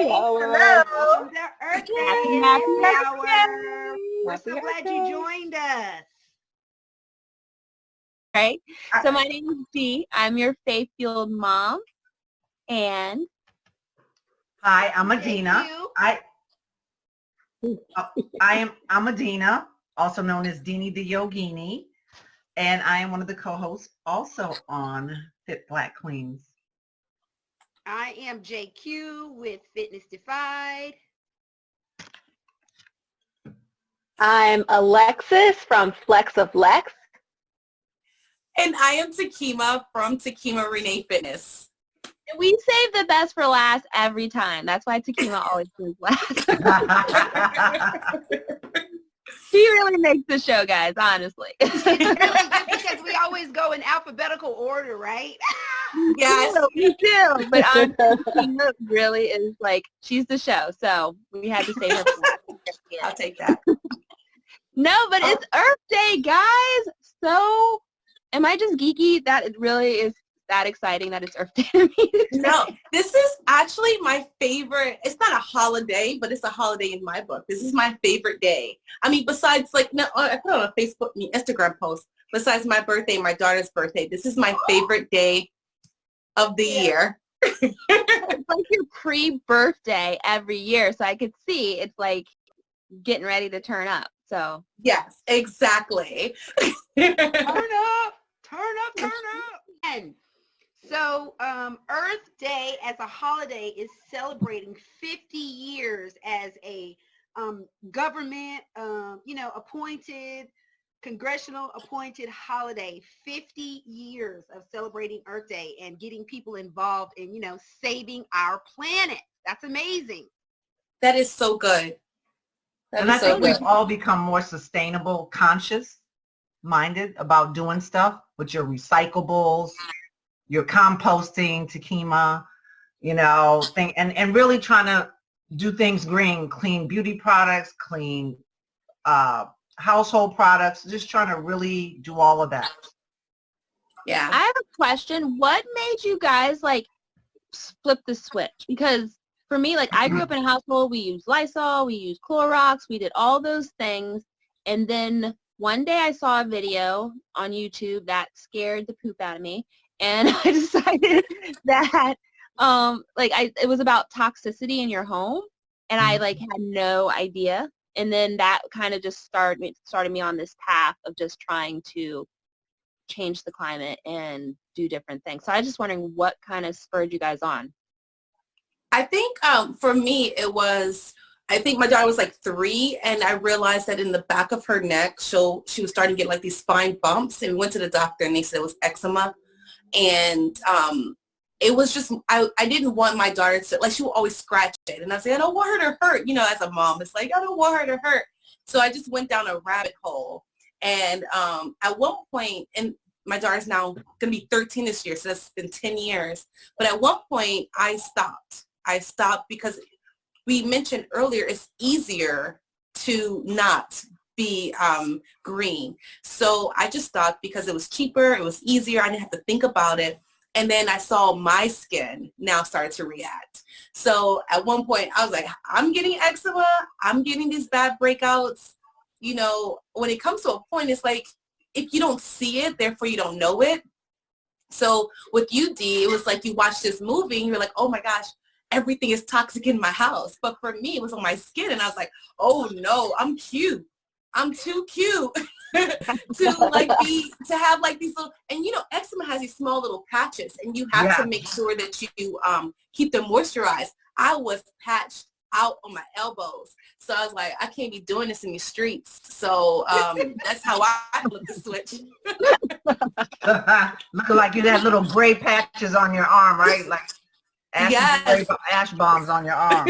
Hello. Welcome to Earth Day Hour. We're so glad you joined us. Right. So my name is Dee. I'm your faith-fueled mom. And hi, I'm Adina. I'm Adina, also known as Deanie the Yogini, and I am one of the co-hosts also on Fit Black Queens. I am JQ with Fitness Defied. I'm Alexis from Flex of Lex. And I am Takima from Takima Renee Fitness. we save the best for last every time. That's why Takima always goes last. She really makes the show, guys, honestly. Because we always go in alphabetical order, right? Yes. We do. But Takima really is like, she's the show. So we had to save her for last. I'll take that. No, but it's Earth Day, guys. So am I just geeky that it really is that exciting that it's Earth Day to me? No, this is actually my favorite. It's not a holiday, but it's a holiday in my book. This is my favorite day. I mean, besides, like, no, I put on a Facebook, Instagram post. Besides my birthday, my daughter's birthday, this is my favorite day of the year. It's like your pre-birthday every year, so I could see it's like getting ready to turn up. So yes, exactly. Turn up. And so Earth Day as a holiday is celebrating 50 years as a government, appointed, congressional appointed holiday. 50 years of celebrating Earth Day and getting people involved in, saving our planet. That's amazing. That is so good. And I think we've all become more sustainable, conscious minded about doing stuff with your recyclables, your composting, Takima, and really trying to do things green, clean beauty products, clean household products, just trying to really do all of that. Yeah. I have a question. What made you guys flip the switch? Because for me, I grew up in a household, we used Lysol, we used Clorox, we did all those things. And then one day I saw a video on YouTube that scared the poop out of me. And I decided that it was about toxicity in your home. And I had no idea. And then that kind of just started me on this path of just trying to change the climate and do different things. So I was just wondering what kind of spurred you guys on. I think for me, I think my daughter was 3, and I realized that in the back of her neck, she was starting to get these fine bumps, and we went to the doctor, and they said it was eczema. And it was just, I didn't want my daughter to, she would always scratch it. And I said, I don't want her to hurt. As a mom, it's I don't want her to hurt. So I just went down a rabbit hole. And at one point, and my daughter's now going to be 13 this year, so that's been 10 years. But at one point, I stopped because we mentioned earlier it's easier to not be green. So I just stopped because it was cheaper, it was easier, I didn't have to think about it. And then I saw my skin now start to react. So at one point I was like, I'm getting eczema, I'm getting these bad breakouts. When it comes to a point, it's if you don't see it, therefore you don't know it. So with you, Dee, it was you watch this movie and you're like, oh my gosh, everything is toxic in my house. But for me, it was on my skin, and I was like, oh no, I'm cute. I'm too cute to have these little, and eczema has these small little patches, and you have to make sure that you keep them moisturized. I was patched out on my elbows, so I was like, I can't be doing this in the streets. So that's how I flipped the switch. Looking like you had little gray patches on your arm, right? Ash bombs on your arm.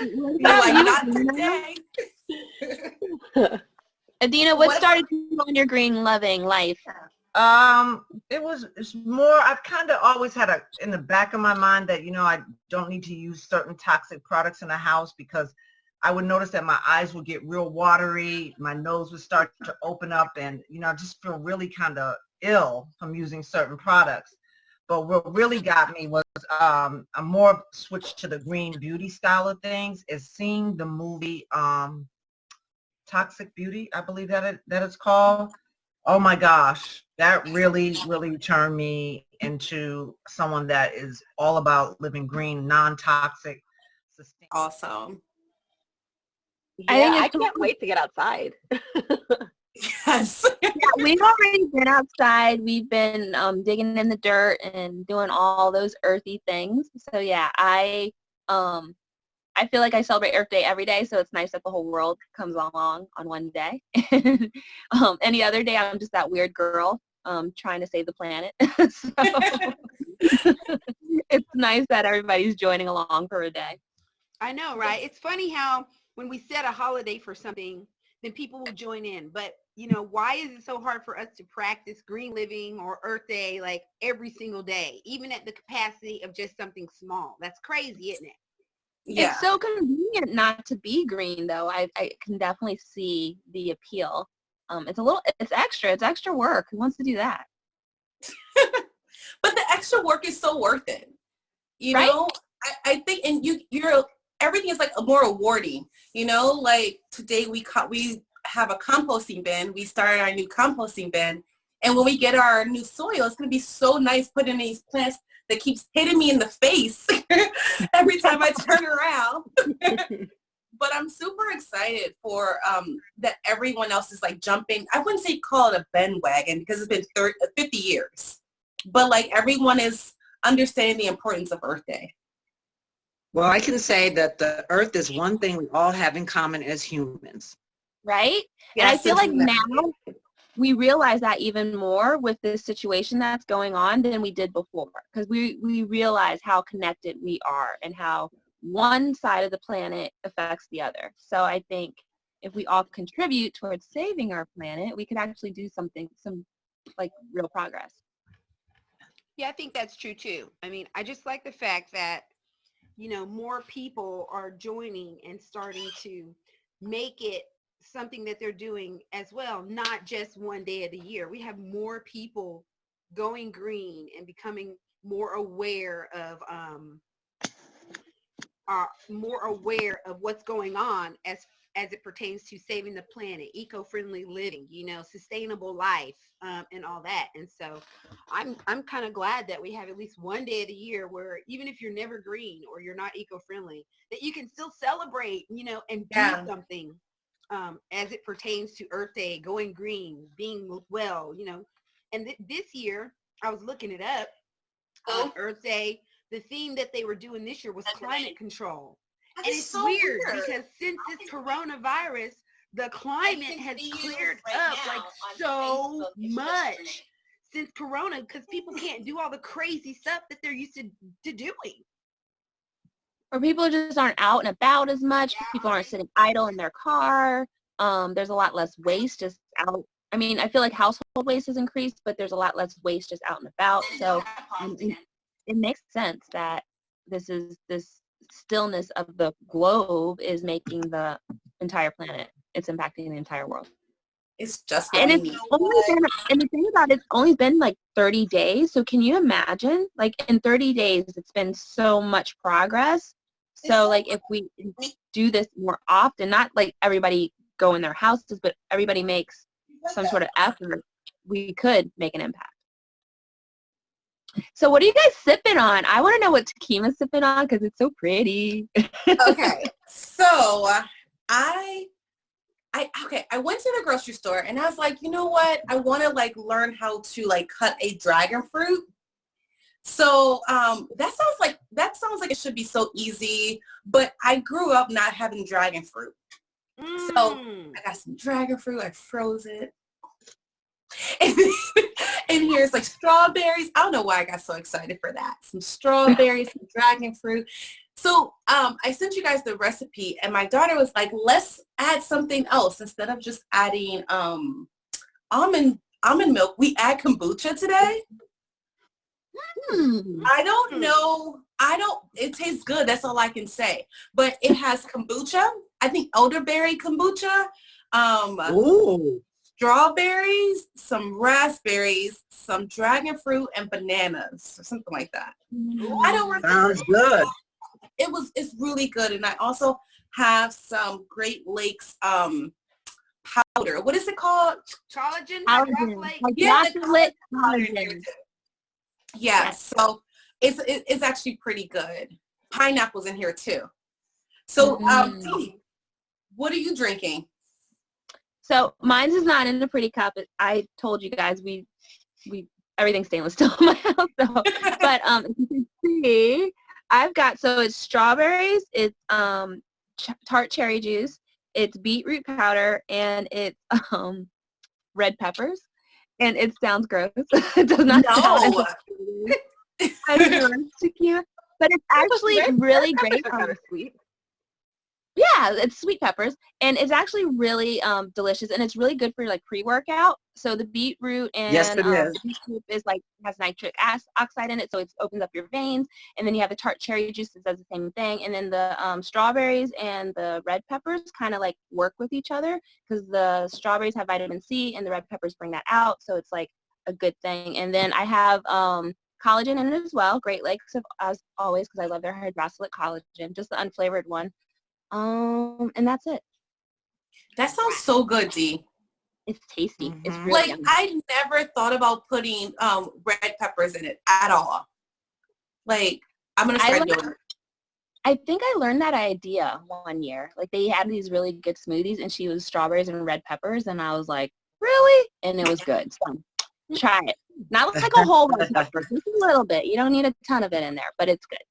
Not today. Adina, what started you on your green loving life? It's more, I've kind of always had in the back of my mind that, I don't need to use certain toxic products in the house, because I would notice that my eyes would get real watery, my nose would start to open up, and, I just feel really kind of ill from using certain products. But what really got me was a more switch to the green beauty style of things is seeing the movie Toxic Beauty, I believe that it's called. Oh my gosh, that really, really turned me into someone that is all about living green, non-toxic, sustainable. Awesome. Yeah, I can't wait to get outside. Yes. Yeah, we've already been outside. We've been digging in the dirt and doing all those earthy things. So yeah, I feel like I celebrate Earth Day every day, so it's nice that the whole world comes along on one day. Any other day, I'm just that weird girl trying to save the planet. So it's nice that everybody's joining along for a day. I know, right? It's funny how when we set a holiday for something, then people will join in. But, you know, why is it so hard for us to practice green living or Earth Day like every single day, even at the capacity of just something small? That's crazy, isn't it? Yeah. It's so convenient not to be green, though. I can definitely see the appeal. It's extra work. Who wants to do that? But the extra work is so worth it. You Right? know, I think, and you're everything is like more rewarding. You know, like today we have a composting bin. We started our new composting bin, and when we get our new soil, it's gonna be so nice putting these plants that keeps hitting me in the face every time I turn around. But I'm super excited for that everyone else is like jumping. I wouldn't say call it a bandwagon because it's been 50 years. But like everyone is understanding the importance of Earth Day. Well, I can say that the Earth is one thing we all have in common as humans. Right? Yes, and I feel like exactly. now we realize that even more with this situation that's going on than we did before, because we realize how connected we are and how one side of the planet affects the other. So I think if we all contribute towards saving our planet, we could actually do some like real progress. Yeah, I think that's true too. I mean, I just like the fact that, you know, more people are joining and starting to make it something that they're doing as well, not just one day of the year. We have more people going green and becoming more aware of what's going on as it pertains to saving the planet, eco-friendly living, you know, sustainable life, and all that. And so I'm kind of glad that we have at least one day of the year where even if you're never green or you're not eco-friendly, that you can still celebrate, you know, and do something as it pertains to Earth Day, going green, being well, you know. And this year, I was looking it up, on Earth Day, the theme that they were doing this year was climate control. And it's so weird because since this coronavirus, the climate has cleared up like so much since Corona, because people can't do all the crazy stuff that they're used to doing. Or people just aren't out and about as much. People aren't sitting idle in their car. There's a lot less waste just out. I mean, I feel like household waste has increased, but there's a lot less waste just out and about. So it makes sense that this stillness of the globe is making the entire planet. It's impacting the entire world. It's just and the thing about it's only been like 30 days. So can you imagine, like in 30 days, it's been so much progress. So like if we do this more often, not like everybody go in their houses, but everybody makes some sort of effort, we could make an impact. So what are you guys sipping on? I want to know what Takima's sipping on because it's so pretty. Okay, so I went to the grocery store and I was like, you know what? I want to like learn how to like cut a dragon fruit. So that sounds like it should be so easy, but I grew up not having dragon fruit. So I got some dragon fruit, I froze it. And here's like strawberries. I don't know why I got so excited for that. Some strawberries, some dragon fruit. So I sent you guys the recipe and my daughter was like, let's add something else instead of just adding almond milk. We add kombucha today. I don't know. It tastes good. That's all I can say. But it has kombucha. I think elderberry kombucha. Ooh. strawberries, some raspberries, some dragon fruit, and bananas, or something like that. I don't remember. Sounds good. It's really good. And I also have some Great Lakes powder. What is it called? Collagen? Collagen. Like, Like Yeah, chocolate collagen. collagen. Yes. So it's actually pretty good. Pineapple's in here too. So Dee, what are you drinking? So mine's is not in a pretty cup. I told you guys we everything's stainless steel in my house. So, but if you can see, I've got, so it's strawberries, it's tart cherry juice, it's beetroot powder, and it's red peppers. And it sounds gross. It does not sound as tequila, but it's actually really great. Kind of sweet. Yeah, it's sweet peppers, and it's actually really delicious, and it's really good for like pre-workout. So the beetroot and Yes, it is. the beetroot is like has nitric oxide in it, so it opens up your veins. And then you have the tart cherry juice that does the same thing, and then the strawberries and the red peppers kind of like work with each other because the strawberries have vitamin C and the red peppers bring that out, so it's like a good thing. And then I have collagen in it as well. Great Lakes, as always, because I love their hydroxylate collagen, just the unflavored one. And that's it. That sounds so good, Dee. It's tasty. It's really Like, yummy. I never thought about putting red peppers in it at all. Like, I'm going to start doing it. I think I learned that idea one year. Like, they had these really good smoothies, and she was strawberries and red peppers, and I was like, really? And it was good. So try it. Not like a whole red pepper, just a little bit. You don't need a ton of it in there, but it's good.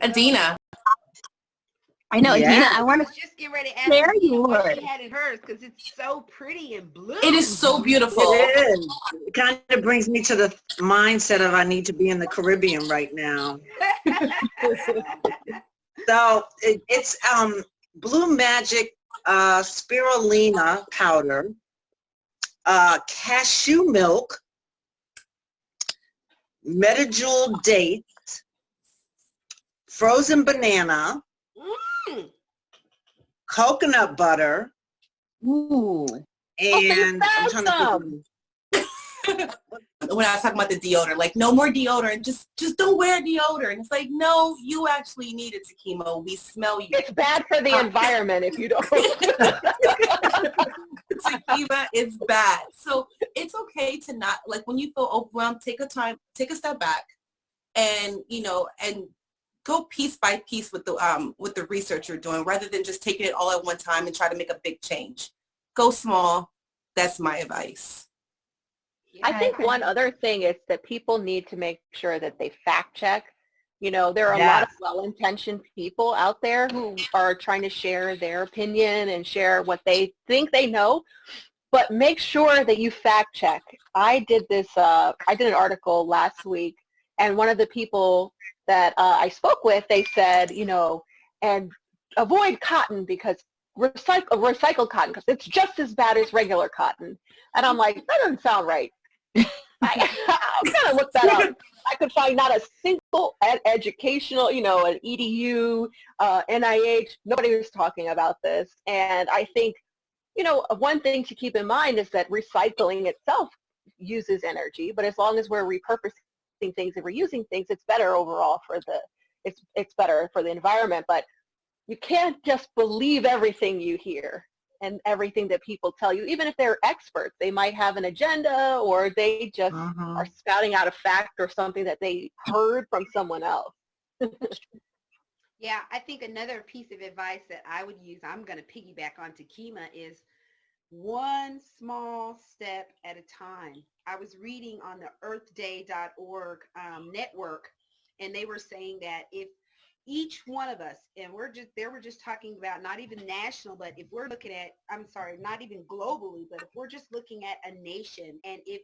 Adina. I know, Yeah. Adina, I want to just get ready to ask share you what yours. she had in hers because it's so pretty and blue. It is so beautiful. It is. It kind of brings me to the mindset of I need to be in the Caribbean right now. So it's Blue Magic spirulina powder, cashew milk, medjool dates, frozen banana, coconut butter, Ooh. and I'm trying to When I was talking about the deodorant, like, no more deodorant, just don't wear deodorant. It's like, no, you actually need it, Takimo. We smell you. It's bad for the environment if you don't. Takima is bad. So it's okay to not, like, when you feel overwhelmed, take a step back and, and go piece by piece with the research you're doing rather than just taking it all at one time and try to make a big change. Go small. That's my advice. I think one other thing is that people need to make sure that they fact check. There are a lot of well-intentioned people out there who are trying to share their opinion and share what they think they know, but make sure that you fact check. I did an article last week, and one of the people that I spoke with, they said, and avoid cotton because recycled cotton because it's just as bad as regular cotton. And I'm like, that doesn't sound right. I kind of looked that up. I could find not a single educational, an EDU, NIH, nobody was talking about this. And I think, one thing to keep in mind is that recycling itself uses energy, but as long as we're repurposing things and reusing things, it's better overall it's better for the environment. But you can't just believe everything you hear and everything that people tell you, even if they're experts. They might have an agenda or they just are spouting out a fact or something that they heard from someone else. Yeah, I think another piece of advice that I would use, I'm going to piggyback on Takima, is one small step at a time. I was reading on the earthday.org network, and they were saying that if each one of us, and they were just talking about not even national, but if we're looking at, not even globally, but if we're just looking at a nation, and if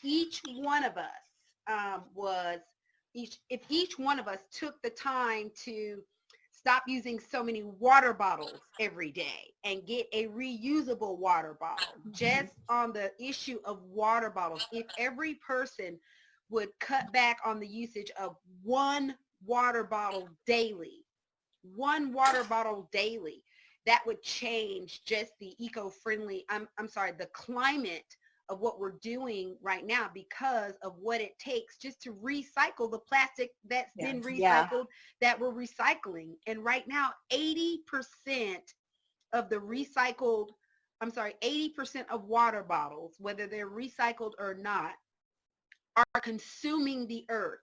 each one of us if each one of us took the time to stop using so many water bottles every day and get a reusable water bottle, just on the issue of water bottles, if every person would cut back on the usage of one water bottle daily, that would change just the eco-friendly, I'm sorry, the climate of what we're doing right now because of what it takes just to recycle the plastic that's been recycled that we're recycling. And right now, 80% of the recycled, 80% of water bottles, whether they're recycled or not, are consuming the earth.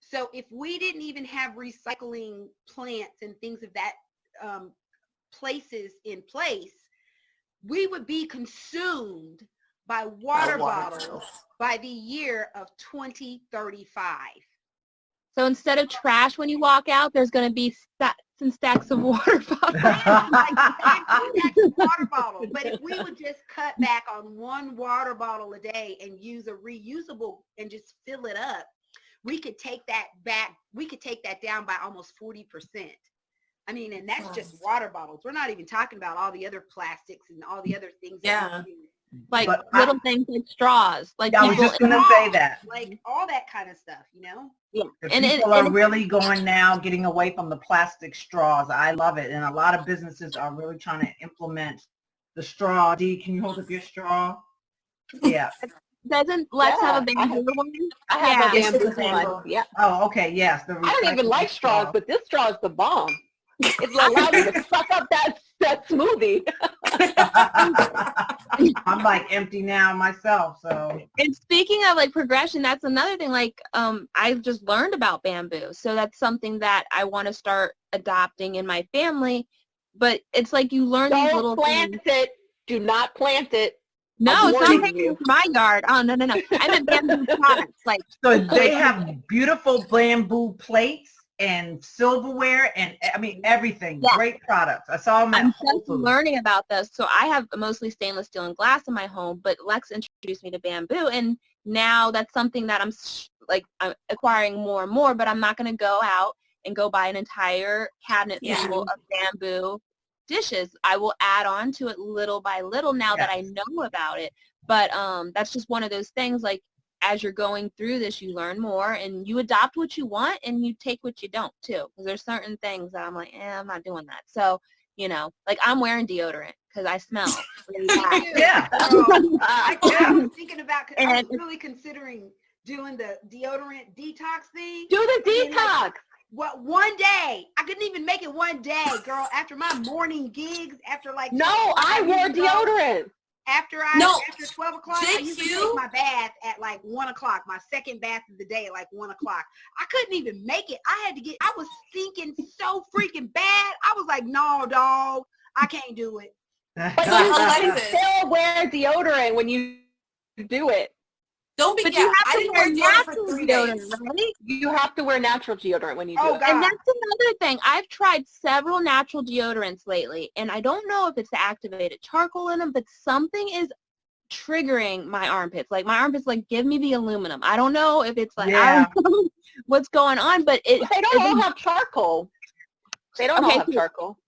So if we didn't even have recycling plants and things of that places in place, we would be consumed by water bottles by the year of 2035. So instead of trash when you walk out, there's going to be stacks and stacks of water bottles. Water bottle. But if we would just cut back on one water bottle a day and use a reusable and just fill it up, we could take that back. We could take that down by almost 40%. I mean, and that's just water bottles. We're not even talking about all the other plastics and all the other things. Like little things like straws. Like I was just going to say that. Like all that kind of stuff, you know? Yeah. And people are really going now, getting away from the plastic straws. I love it. And a lot of businesses are really trying to implement the straw. Dee, can you hold up your straw? Yeah. Doesn't Lex have a bamboo one? I have a bamboo one. Yeah. Oh, okay. Yes. I don't even like straws, but this straw is the bomb. It allows me to suck up that smoothie. I'm like empty now myself, so. And speaking of like progression, that's another thing. Like I just learned about bamboo, so that's something that I want to start adopting in my family. But it's like you learn these little things. Do not plant it. No, it's not taking my yard. Oh no. I meant bamboo products. Like so they have beautiful bamboo plates and silverware and I mean everything. Yeah. Great products. I saw them. I'm just learning about this. So I have mostly stainless steel and glass in my home, but Lex introduced me to bamboo, and now that's something that I'm acquiring more and more. But I'm not going to go out and go buy an entire cabinet full of bamboo dishes. I will add on to it little by little now that I know about it. But that's just one of those things. Like as you're going through this, you learn more and you adopt what you want and you take what you don't too. Because there's certain things that I'm like, I'm not doing that. So, you know, like I'm wearing deodorant because I smell really bad. I was thinking about, I was really considering doing the deodorant detox thing. Do the detox. What, one day? I couldn't even make it one day, girl. After my morning gigs, after like I wore deodorant. After 12 o'clock, I used to take my bath at like 1 o'clock. My second bath of the day at like 1 o'clock. I couldn't even make it. I was thinking so freaking bad. I was like, no, dog, I can't do it. But you still wear deodorant when you do it. Don't be I didn't wear deodorant for 3 days. Right? You have to wear natural deodorant when you do it. God. And that's another thing. I've tried several natural deodorants lately, and I don't know if it's the activated charcoal in them, but something is triggering my armpits. Like my armpits, like give me the aluminum. I don't know if it's like I don't know what's going on, but they don't all have charcoal. They don't all have charcoal.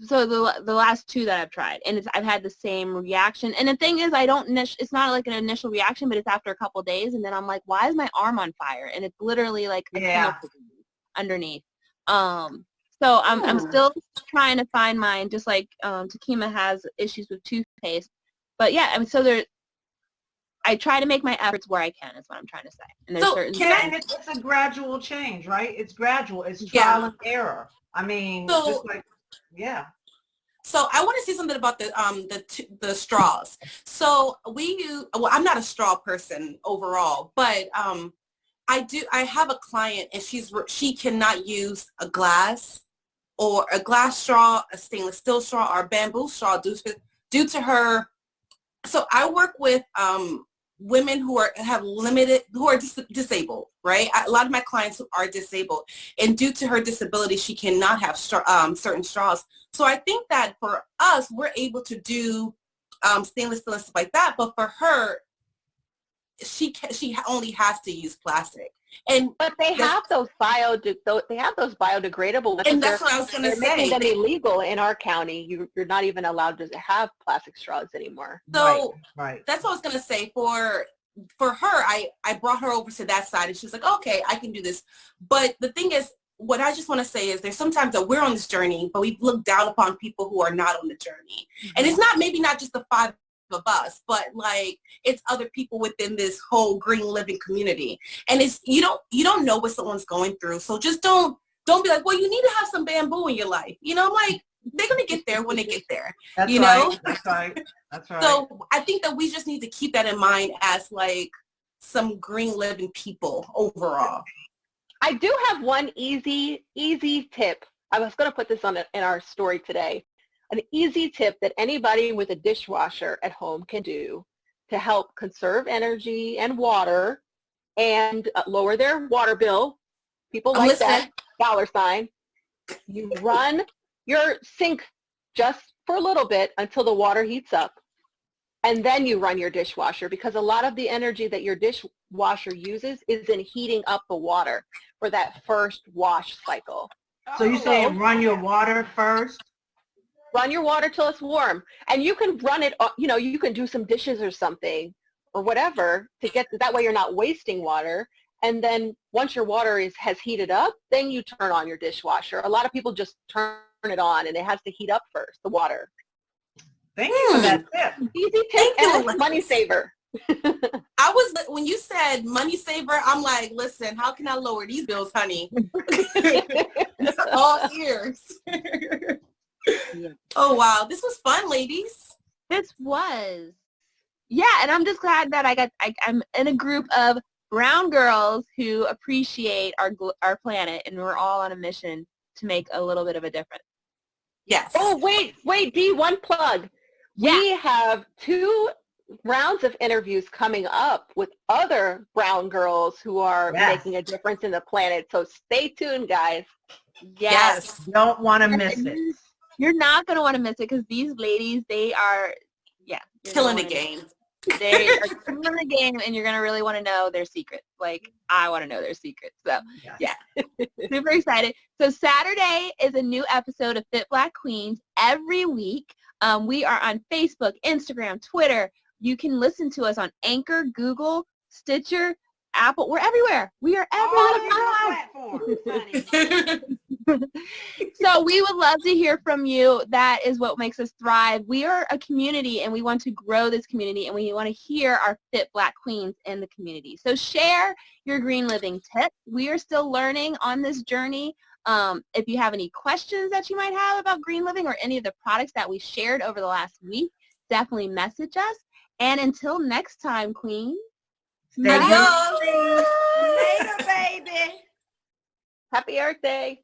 So the last two that I've tried, and I've had the same reaction. And the thing is, it's not like an initial reaction, but it's after a couple days, and then I'm like, why is my arm on fire? And it's literally like underneath. So I'm still trying to find mine, just like Takima has issues with toothpaste. But yeah, I mean, so I try to make my efforts where I can, is what I'm trying to say. And there's certain it's a gradual change, right? It's gradual. It's trial and error. I mean, just like. Yeah. So I want to say something about the straws. So we use, well, I'm not a straw person overall, but I have a client and she cannot use a glass or a glass straw, a stainless steel straw, or a bamboo straw due to her. So I work with women who are disabled, right? A lot of my clients who are disabled, and due to her disability, she cannot have certain straws. So I think that for us, we're able to do stainless steel and stuff like that, but for her, she only has to use plastic. But they have those biodegradable ones. And that's what I was going to say. They're making them illegal in our county. You're not even allowed to have plastic straws anymore. So that's what I was going to say. For her, I brought her over to that side, and she was like, okay, I can do this. But the thing is, what I just want to say is there's sometimes that we're on this journey, but we look down upon people who are not on the journey. And it's maybe not just the 5 of us, but like it's other people within this whole green living community. And it's you don't know what someone's going through. So just don't be like, well, you need to have some bamboo in your life. You know, I'm like, they're gonna get there when they get there. That's you right. know? That's right. That's right. So I think that we just need to keep that in mind as like some green living people overall. I do have one easy tip. I was going to put this in our story today. An easy tip that anybody with a dishwasher at home can do to help conserve energy and water and lower their water bill. People like that $. You run your sink just for a little bit until the water heats up. And then you run your dishwasher, because a lot of the energy that your dishwasher uses is in heating up the water for that first wash cycle. So you're saying run your water first? Run your water till it's warm. And you can run it, you can do some dishes or something or whatever to get, that way you're not wasting water. And then once your water has heated up, then you turn on your dishwasher. A lot of people just turn it on and it has to heat up first, the water. Thank you for that tip. Easy tip and money saver. When you said money saver, I'm like, listen, how can I lower these bills, honey? All ears. Oh, wow. This was fun, ladies. This was. Yeah, and I'm just glad that I'm in a group of brown girls who appreciate our planet, and we're all on a mission to make a little bit of a difference. Yes. Oh, wait, Dee, one plug. Yeah. We have 2 rounds of interviews coming up with other brown girls who are making a difference in the planet. So stay tuned, guys. Yes. Don't want to miss it. You're not going to want to miss it, because these ladies, they are, killing the game. They are killing the game, and you're going to really want to know their secrets. Like, I want to know their secrets. So, yeah. Super excited. So Saturday is a new episode of Fit Black Queens every week. We are on Facebook, Instagram, Twitter. You can listen to us on Anchor, Google, Stitcher, Apple. We're everywhere. We are everywhere. So we would love to hear from you. That is what makes us thrive. We are a community, and we want to grow this community, and we want to hear our Fit Black Queens in the community. So share your green living tips. We are still learning on this journey. If you have any questions that you might have about green living or any of the products that we shared over the last week, definitely message us. And until next time, Queen. Adios. Later, baby. Happy Earth Day.